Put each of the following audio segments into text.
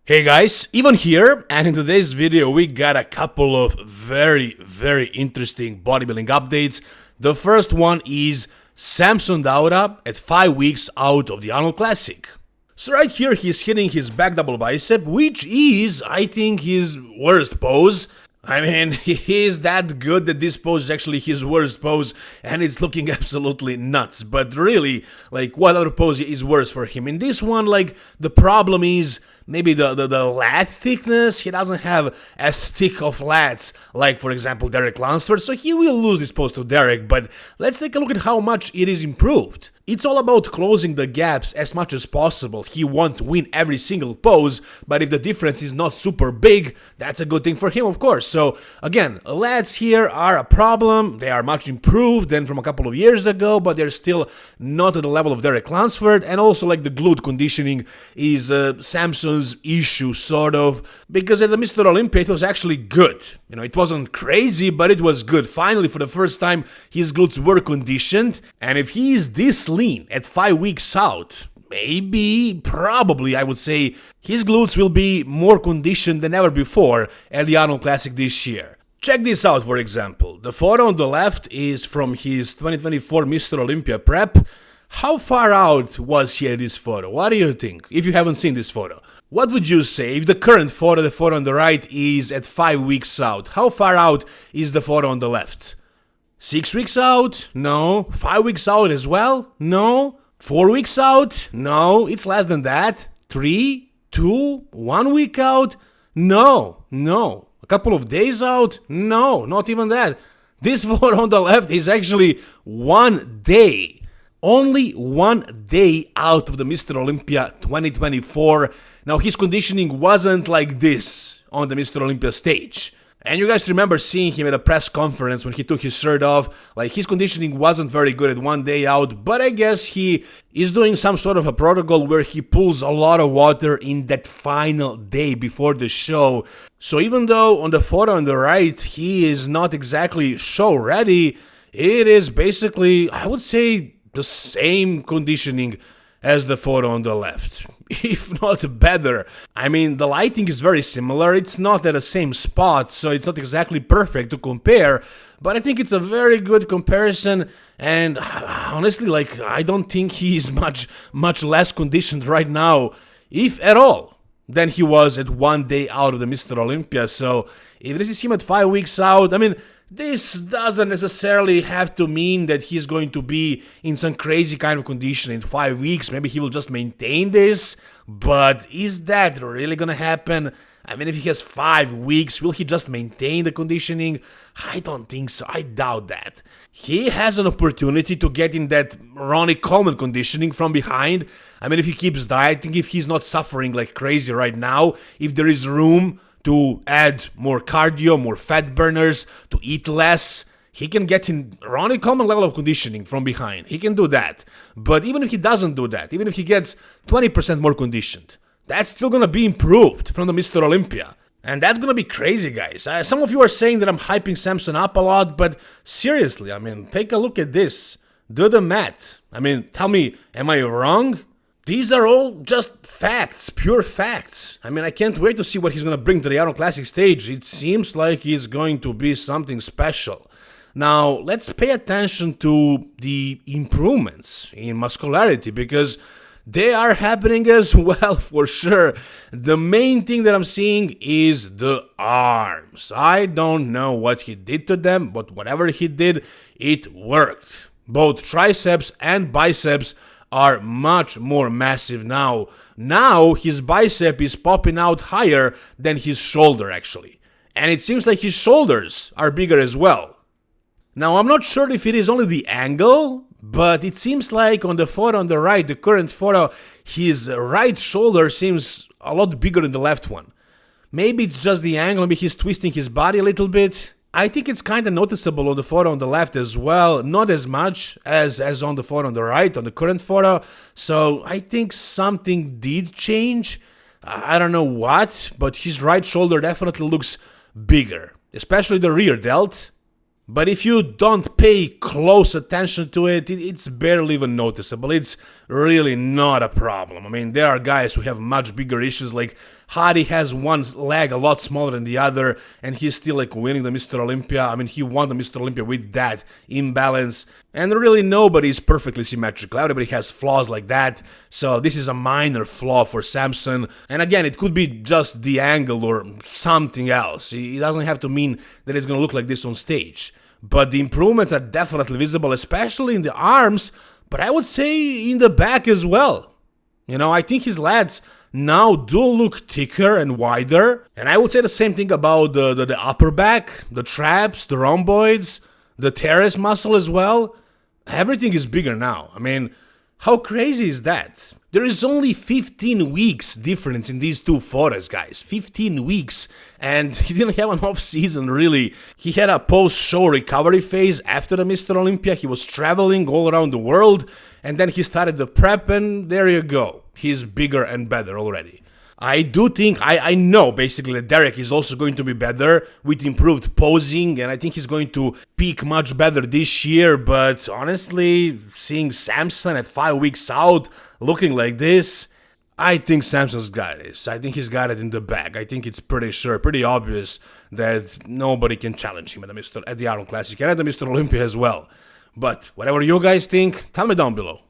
Hey guys, Ivan here, and in today's video we got a couple of very interesting bodybuilding updates. The first one is Samson Dauda at 5 weeks out of the Arnold Classic. So right here he's hitting his back double bicep, which is, I think, his worst pose. I mean, he is that good that this pose is actually his worst pose, and it's looking absolutely nuts. But really, like, what other pose is worse for him? In this one, like, the problem is maybe the lat thickness. He doesn't have as thick of lats like, for example, Derek Lunsford, so he will lose this pose to Derek. But let's take a look at how much it is improved. It's all about closing the gaps as much as possible. He won't win every single pose, but if the difference is not super big, that's a good thing for him, of course. So again, lats here are a problem. They are much improved than from a couple of years ago, but they're still not at the level of Derek Lunsford. And also, like, the glute conditioning is Samson's issue, sort of, because at the Mr. Olympia it was actually good. You know, it wasn't crazy, but it was good. Finally, for the first time, his glutes were conditioned, and if he is this lean at 5 weeks out, probably, I would say, his glutes will be more conditioned than ever before at the Arnold Classic this year. Check this out, for example. The photo on the left is from his 2024 Mr. Olympia prep. How far out was he at this photo? What do you think, if you haven't seen this photo? What would you say if the current photo, the photo on the right, is at 5 weeks out? How far out is the photo on the left? 6 weeks out? No. 5 weeks out as well? No. 4 weeks out? No. It's less than that. 3, 2, 1 week out? No. A couple of days out? No, not even that. This photo on the left is actually 1 day. Only 1 day out of the Mr. Olympia 2024. Now, his conditioning wasn't like this on the Mr. Olympia stage. And you guys remember seeing him at a press conference when he took his shirt off. Like, his conditioning wasn't very good at 1 day out, but I guess he is doing some sort of a protocol where he pulls a lot of water in that final day before the show. So even though on the photo on the right he is not exactly show ready, it is basically, I would say, the same conditioning as the photo on the left, if not better. I mean, the lighting is very similar. It's not at the same spot, so it's not exactly perfect to compare, but I think it's a very good comparison. And honestly, like, I don't think he's much less conditioned right now, if at all, than he was at 1 day out of the Mr. Olympia. So if this is him at 5 weeks out, I mean, this doesn't necessarily have to mean that he's going to be in some crazy kind of condition in 5 weeks. Maybe he will just maintain this, but is that really gonna happen? I mean, if he has 5 weeks, will he just maintain the conditioning? I don't think so. I doubt that. He has an opportunity to get in that Ronnie Coleman conditioning from behind. I mean, if he keeps dieting, if he's not suffering like crazy right now, if there is room to add more cardio, more fat burners, to eat less, he can get in Ronnie Coleman level of conditioning from behind. He can do that. But even if he doesn't do that, even if he gets 20% more conditioned, that's still gonna be improved from the Mr. Olympia. And that's gonna be crazy, guys. Some of you are saying that I'm hyping Samson up a lot, but seriously, I mean, take a look at this. Do the math. I mean, tell me, am I wrong? These are all just facts, pure facts. I mean, I can't wait to see what he's going to bring to the Arnold Classic stage. It seems like he's going to be something special. Now, let's pay attention to the improvements in muscularity, because they are happening as well, for sure. The main thing that I'm seeing is the arms. I don't know what he did to them, but whatever he did, it worked. Both triceps and biceps are much more massive now. Now his bicep is popping out higher than his shoulder, actually. And it seems like his shoulders are bigger as well. Now, I'm not sure if it is only the angle, but it seems like on the photo on the right, the current photo, his right shoulder seems a lot bigger than the left one. Maybe it's just the angle, maybe he's twisting his body a little bit. I think it's kind of noticeable on the photo on the left as well, not as much as on the photo on the right, on the current photo. So I think something did change. I don't know what, but his right shoulder definitely looks bigger, especially the rear delt. But if you don't pay close attention to it, it's barely even noticeable. It's really not a problem. I mean, there are guys who have much bigger issues like Hadi has one leg a lot smaller than the other, and he's still like winning the Mr. Olympia. I mean, he won the Mr. Olympia with that imbalance. And really nobody is perfectly symmetrical. Everybody has flaws like that. So this is a minor flaw for Samson. And again, it could be just the angle or something else. It doesn't have to mean that it's going to look like this on stage. But the improvements are definitely visible, especially in the arms, but I would say in the back as well. I think his lats now do look thicker and wider. And I would say the same thing about the upper back, the traps, the rhomboids, the teres muscle as well. Everything is bigger now. I mean, how crazy is that? There is only 15 weeks difference in these two photos, guys. 15 weeks. And he didn't have an off-season, really. He had a post-show recovery phase after the Mr. Olympia. He was traveling all around the world. And then he started the prep, and there you go. He's bigger and better already. I do think, I know basically that Derek is also going to be better with improved posing, and I think he's going to peak much better this year, but honestly, seeing Samson at 5 weeks out looking like this, I think Samson's got this. I think he's got it in the bag. I think it's pretty sure, pretty obvious that nobody can challenge him at the Arnold Classic and at the Mr. Olympia as well. But whatever you guys think, tell me down below.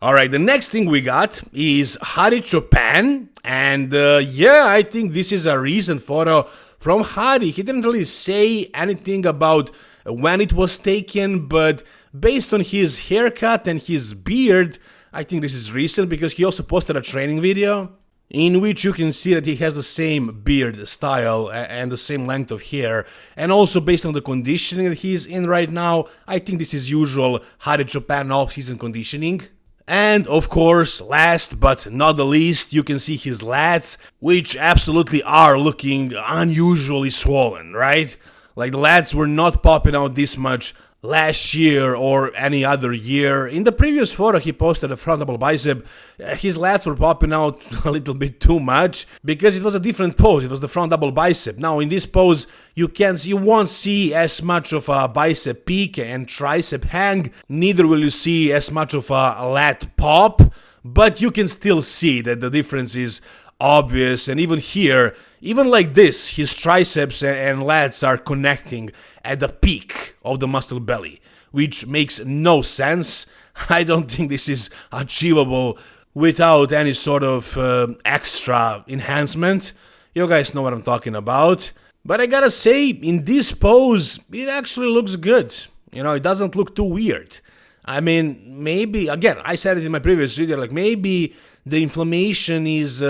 Alright, the next thing we got is Hadi Choopan, and yeah, I think this is a recent photo from Hadi. He didn't really say anything about when it was taken, but based on his haircut and his beard, I think this is recent because he also posted a training video in which you can see that he has the same beard style and the same length of hair, and also based on the conditioning that he's in right now, I think this is usual Hadi Choopan off-season conditioning. And of course, last but not the least, you can see his lats, which absolutely are looking unusually swollen, right? Like the lats were not popping out this much last year or any other year. In the previous photo he posted a front double bicep, his lats were popping out a little bit too much because it was a different pose. It was the front double bicep. Now in this pose you won't see as much of a bicep peak and tricep hang, neither will you see as much of a lat pop, but you can still see that the difference is obvious. And even here, even like this, his triceps and lats are connecting at the peak of the muscle belly, which makes no sense. I don't think this is achievable without any sort of extra enhancement. You guys know what I'm talking about. But I gotta say, in this pose, it actually looks good. It doesn't look too weird. I mean, maybe, again, I said it in my previous video, like maybe the inflammation is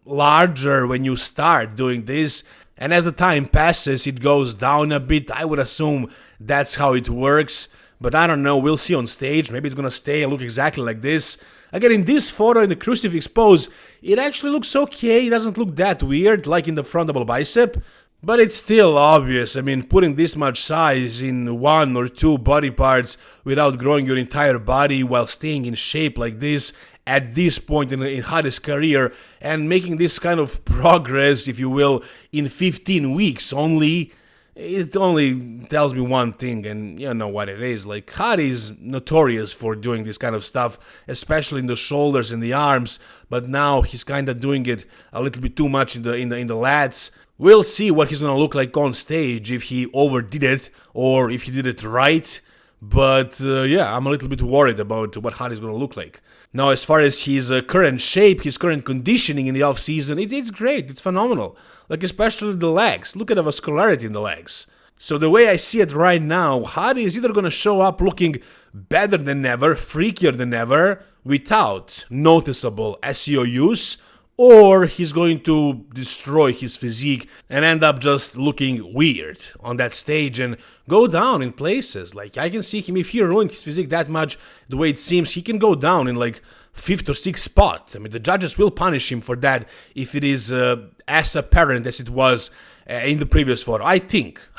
larger when you start doing this, and as the time passes it goes down a bit. I would assume that's how it works, but I don't know, we'll see on stage. Maybe it's gonna stay and look exactly like this. Again, in this photo, in the crucifix pose, it actually looks okay. It doesn't look that weird like in the front double bicep, but it's still obvious. I mean, putting this much size in one or two body parts without growing your entire body while staying in shape like this at this point in Hadi's career, and making this kind of progress, if you will, in 15 weeks only, it only tells me one thing, and you know what it is. Like, Hadi is notorious for doing this kind of stuff, especially in the shoulders and the arms, but now he's kind of doing it a little bit too much in the lats. We'll see what he's gonna look like on stage, if he overdid it or if he did it right. But yeah, I'm a little bit worried about what Hadi is gonna look like. Now, as far as his current shape, his current conditioning in the off-season, it's great, it's phenomenal. Like, especially the legs. Look at the vascularity in the legs. So the way I see it right now, Hadi is either gonna show up looking better than ever, freakier than ever, without noticeable SEO use, or he's going to destroy his physique and end up just looking weird on that stage and go down in places. Like, I can see him, if he ruined his physique that much, the way it seems, he can go down in like 5th or 6th spot. I mean, the judges will punish him for that if it is as apparent as it was in the previous photo. I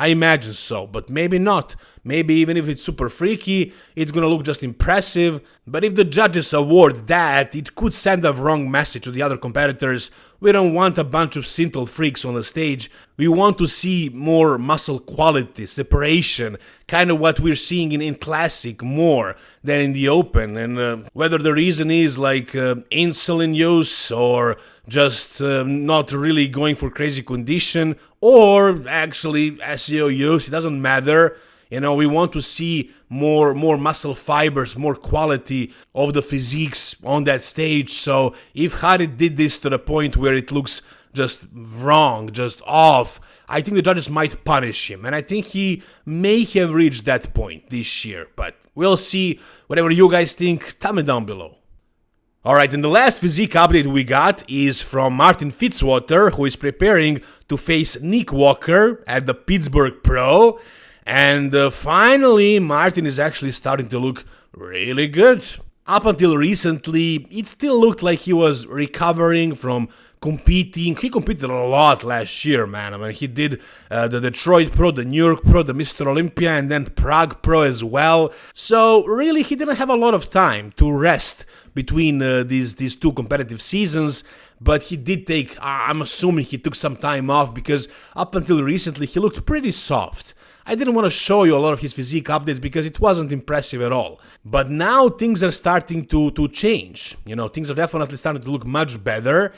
imagine so, but maybe not. Maybe even if it's super freaky, it's gonna look just impressive. But if the judges award that, it could send a wrong message to the other competitors We don't want a bunch of simple freaks on the stage. We want to see more muscle quality, separation, kind of what we're seeing in Classic more than in the Open. And whether the reason is like insulin use or just not really going for crazy condition or actually SEO use, it doesn't matter. We want to see more muscle fibers, more quality of the physiques on that stage. So if Hadi did this to the point where it looks just wrong, just off, I think the judges might punish him. And I think he may have reached that point this year. But we'll see. Whatever you guys think, tell me down below. Alright, and the last physique update we got is from Martin Fitzwater, who is preparing to face Nick Walker at the Pittsburgh Pro. And finally, Martin is actually starting to look really good. Up until recently, it still looked like he was recovering from competing. He competed a lot last year, man. I mean, he did the Detroit Pro, the New York Pro, the Mr. Olympia, and then Prague Pro as well. So really, he didn't have a lot of time to rest between these two competitive seasons. But he did take, I'm assuming he took some time off, because up until recently, he looked pretty soft. I didn't want to show you a lot of his physique updates because it wasn't impressive at all. But now things are starting to change. Things are definitely starting to look much better.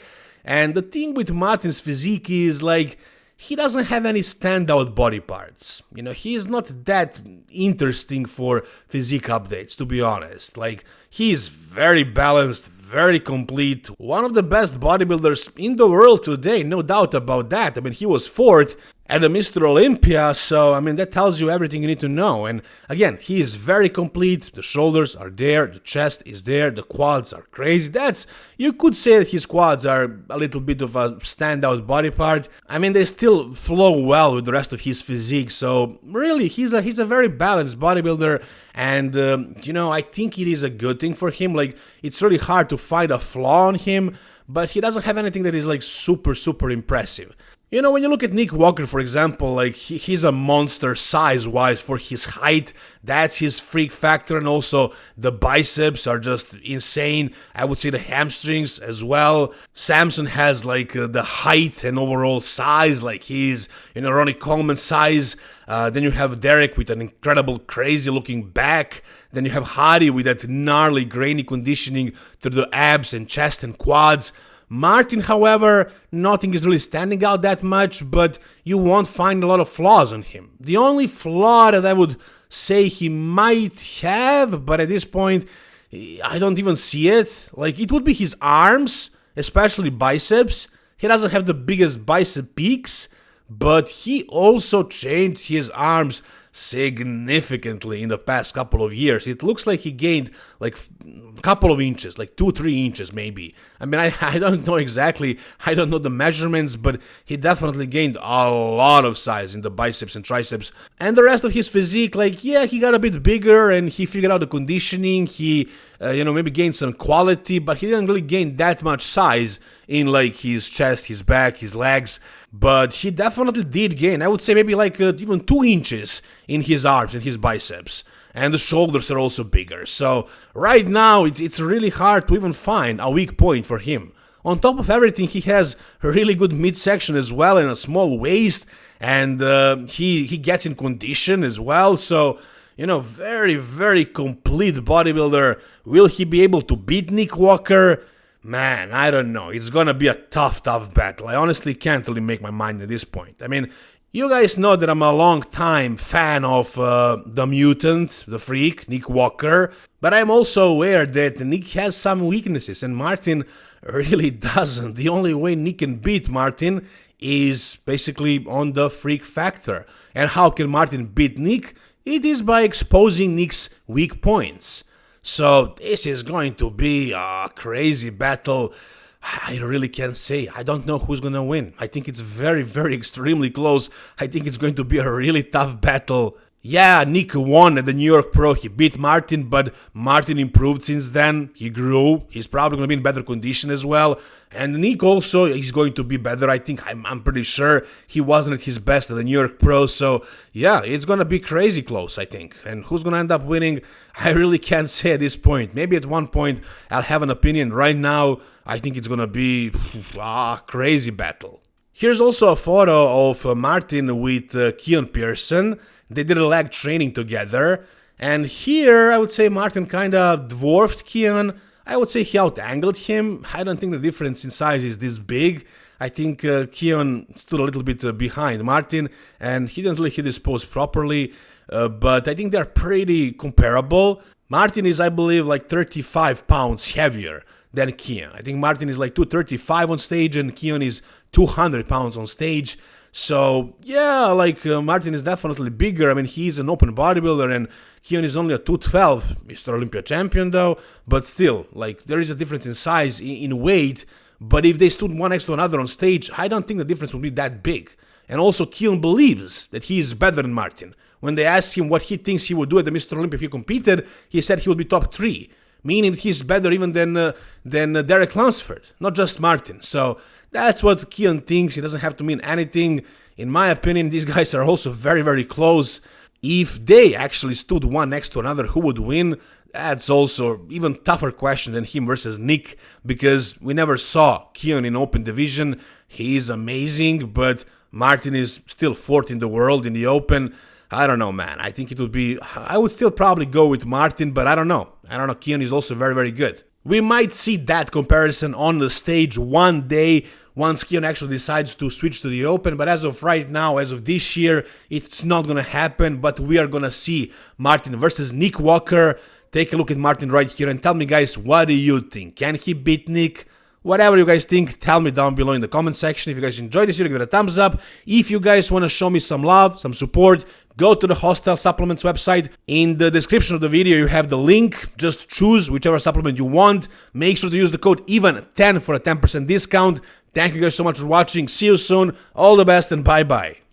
And the thing with Martin's physique is like, he doesn't have any standout body parts. He is not that interesting for physique updates, to be honest. Like, he is very balanced, very complete, one of the best bodybuilders in the world today, no doubt about that. I mean, he was fourth at the Mr. Olympia, so I mean, that tells you everything you need to know. And again, he is very complete. The shoulders are there, the chest is there, the quads are crazy. You could say that his quads are a little bit of a standout body part. I mean, they still flow well with the rest of his physique, so really, he's a very balanced bodybuilder. And I think it is a good thing for him. Like, it's really hard to find a flaw on him, but he doesn't have anything that is like super impressive. When you look at Nick Walker, for example, like, he's a monster size-wise for his height. That's his freak factor, and also the biceps are just insane. I would say the hamstrings as well. Samson has like the height and overall size, like he's Ronnie Coleman size. Then you have Derek with an incredible, crazy-looking back. Then you have Hadi with that gnarly, grainy conditioning through the abs and chest and quads. Martin, however, nothing is really standing out that much, but you won't find a lot of flaws on him. The only flaw that I would say he might have, but at this point, I don't even see it. Like, it would be his arms, especially biceps. He doesn't have the biggest bicep peaks, but he also changed his arms significantly in the past couple of years. It looks like he gained like a couple of inches, like 2-3 inches maybe. I mean, I don't know exactly, I don't know the measurements, but he definitely gained a lot of size in the biceps and triceps. And the rest of his physique, like, yeah, he got a bit bigger and he figured out the conditioning. He maybe gained some quality, but he didn't really gain that much size in like his chest, his back, his legs. But he definitely did gain, I would say maybe like even 2 inches in his arms and his biceps. And the shoulders are also bigger. So right now it's really hard to even find a weak point for him. On top of everything, he has a really good midsection as well and a small waist. And he gets in condition as well. So, very complete bodybuilder. Will he be able to beat Nick Walker? Man, I don't know. It's gonna be a tough battle. I honestly can't really make my mind at this point. I mean, you guys know that I'm a long-time fan of the mutant, the freak, Nick Walker. But I'm also aware that Nick has some weaknesses, and Martin really doesn't. The only way Nick can beat Martin is basically on the freak factor. And how can Martin beat Nick? It is by exposing Nick's weak points. So this is going to be a crazy battle. I really can't say. I don't know who's going to win. I think it's very extremely close. I think it's going to be a really tough battle. Yeah, Nick won at the New York Pro. He beat Martin, but Martin improved since then. He grew. He's probably going to be in better condition as well. And Nick also is going to be better. I think I'm pretty sure he wasn't at his best at the New York Pro. So yeah, it's going to be crazy close, I think. And who's going to end up winning? I really can't say at this point. Maybe at one point I'll have an opinion. Right now, I think it's going to be a crazy battle. Here's also a photo of Martin with Keon Pearson. They did a leg training together, and here I would say Martin kind of dwarfed Keon. I would say he out-angled him. I don't think the difference in size is this big. I think Keon stood a little bit behind Martin, and he didn't really hit his pose properly, but I think they're pretty comparable. Martin is, I believe, like 35 pounds heavier than Keon. I think Martin is like 235 on stage, and Keon is 200 pounds on stage. So, yeah, like Martin is definitely bigger. I mean, he's an open bodybuilder, and Keon is only a 212, Mr. Olympia champion though. But still, like, there is a difference in size, in weight. But if they stood one next to another on stage, I don't think the difference would be that big. And also, Keon believes that he is better than Martin. When they asked him what he thinks he would do at the Mr. Olympia if he competed, he said he would be top 3. Meaning that he's better even than Derek Lunsford, not just Martin. So that's what Keon thinks. It doesn't have to mean anything. In my opinion, these guys are also very, very close. If they actually stood one next to another, who would win? That's also even tougher question than him versus Nick, because we never saw Keon in open division. He is amazing, but Martin is still 4th in the world in the open. I don't know, man. I think it would be... I would still probably go with Martin, but I don't know. Keon is also very, very good. We might see that comparison on the stage one day once Keon actually decides to switch to the open, but as of right now, as of this year, it's not going to happen, but we are going to see Martin versus Nick Walker. Take a look at Martin right here and tell me, guys, what do you think? Can he beat Nick? Whatever you guys think, tell me down below in the comment section. If you guys enjoyed this video, give it a thumbs up. If you guys want to show me some love, some support, go to the Hostile Supplements website. In the description of the video, you have the link. Just choose whichever supplement you want. Make sure to use the code EVEN10 for a 10% discount. Thank you guys so much for watching. See you soon. All the best and bye-bye.